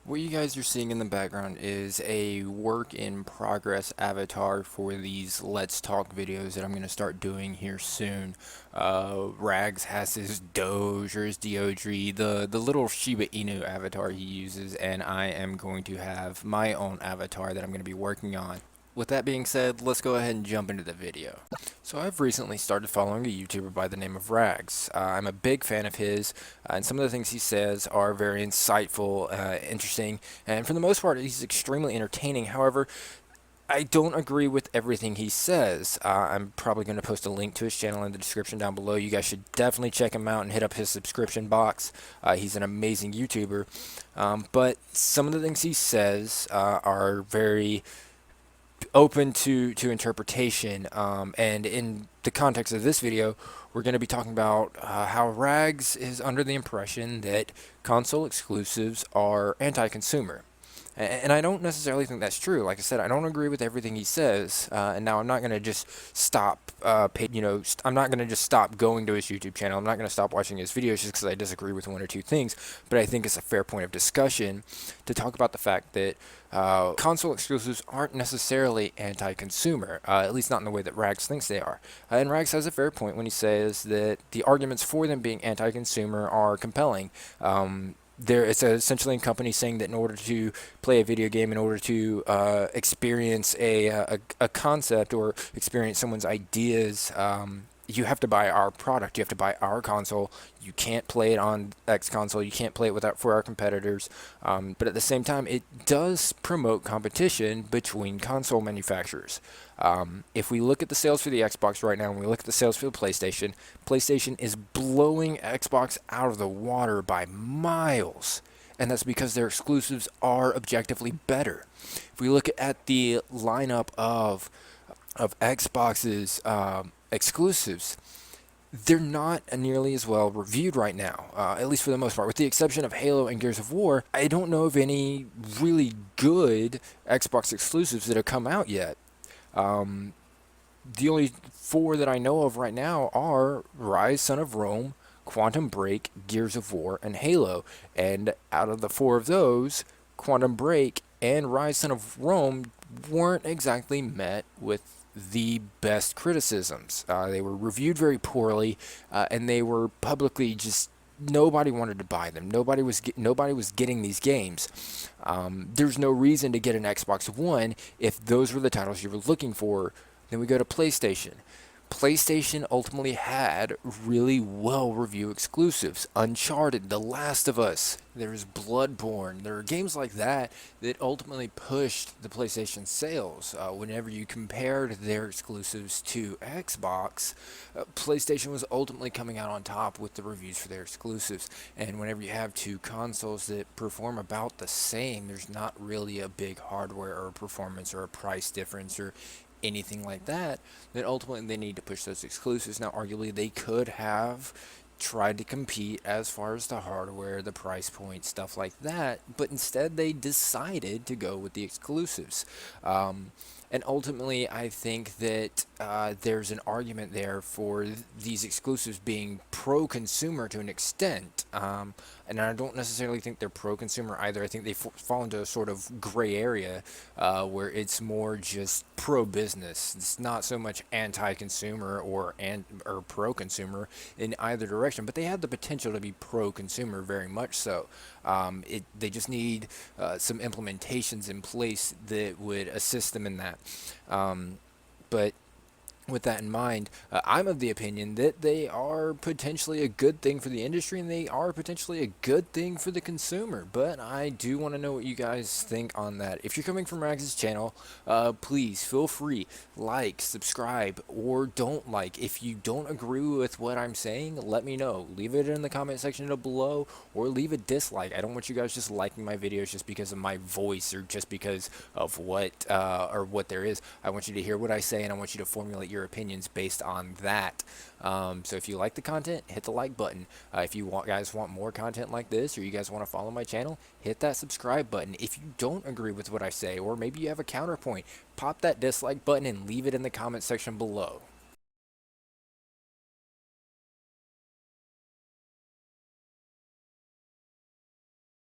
What you guys are seeing in the background is a work in progress avatar for these Let's Talk videos that I'm going to start doing here soon. Rags has his Doge or his Doge, the little Shiba Inu avatar he uses, and I am going to have my own avatar that I'm going to be working on. With that being said, let's go ahead and jump into the video. So I've recently started following a YouTuber by the name of Rags. I'm a big fan of his, and some of the things he says are very insightful, interesting, and for the most part, he's extremely entertaining. However, I don't agree with everything he says. I'm probably going to post a link to his channel in the description down below. You guys should definitely check him out and hit up his subscription box. He's an amazing YouTuber, but some of the things he says are very open to interpretation, and in the context of this video we're going to be talking about how Rags is under the impression that console exclusives are anti-consumer. And I don't necessarily think that's true. Like I said, I don't agree with everything he says. And now I'm not going to just stop, I'm not going to just stop going to his YouTube channel. I'm not going to stop watching his videos just because I disagree with one or two things. But I think it's a fair point of discussion to talk about the fact that console exclusives aren't necessarily anti-consumer, at least not in the way that Rags thinks they are. And Rags has a fair point when he says that the arguments for them being anti-consumer are compelling. It's essentially a company saying that in order to play a video game, in order to experience a concept or experience someone's ideas, you have to buy our product. You have to buy our console. You can't play it on X console. You can't play it without for our competitors. But at the same time, it does promote competition between console manufacturers. If we look at the sales for the Xbox right now, and we look at the sales for the PlayStation, PlayStation is blowing Xbox out of the water by miles. And that's because their exclusives are objectively better. If we look at the lineup of Xbox's exclusives, they're not nearly as well reviewed right now, at least for the most part. With the exception of Halo and Gears of War, I don't know of any really good Xbox exclusives that have come out yet. The only four that I know of right now are Rise, Son of Rome, Quantum Break, Gears of War, and Halo. And out of the four of those, Quantum Break and Rise, Son of Rome weren't exactly met with the best criticisms. They were reviewed very poorly, and they were publicly just nobody wanted to buy them. Nobody was getting these games. There's no reason to get an Xbox One if those were the titles you were looking for. Then we go to PlayStation. PlayStation ultimately had really well-reviewed exclusives. Uncharted, The Last of Us, there's Bloodborne. There are games like that that ultimately pushed the PlayStation sales. Whenever you compared their exclusives to Xbox, PlayStation was ultimately coming out on top with the reviews for their exclusives. And whenever you have two consoles that perform about the same, there's not really a big hardware or performance or a price difference or anything like that, then ultimately they need to push those exclusives. Now, arguably, they could have tried to compete as far as the hardware, the price point, stuff like that, but instead they decided to go with the exclusives. And ultimately, I think that there's an argument there for these exclusives being pro-consumer to an extent. And I don't necessarily think they're pro-consumer either. I think they fall into a sort of gray area where it's more just pro-business. It's not so much anti-consumer or pro-consumer in either direction, but they have the potential to be pro-consumer very much so. They just need some implementations in place that would assist them in that. But with that in mind, I'm of the opinion that they are potentially a good thing for the industry and they are potentially a good thing for the consumer. But I do want to know what you guys think on that. If you're coming from Rags' channel, please feel free, like, subscribe, or don't like. If you don't agree with what I'm saying, let me know. Leave it in the comment section down below or leave a dislike. I don't want you guys just liking my videos just because of my voice or just because of what there is. I want you to hear what I say and I want you to formulate your opinions based on that. So if you like the content, hit the like button. If you guys want more content like this, or you guys want to follow my channel, hit that subscribe button. If you don't agree with what I say, or maybe you have a counterpoint, pop that dislike button and leave it in the comment section below.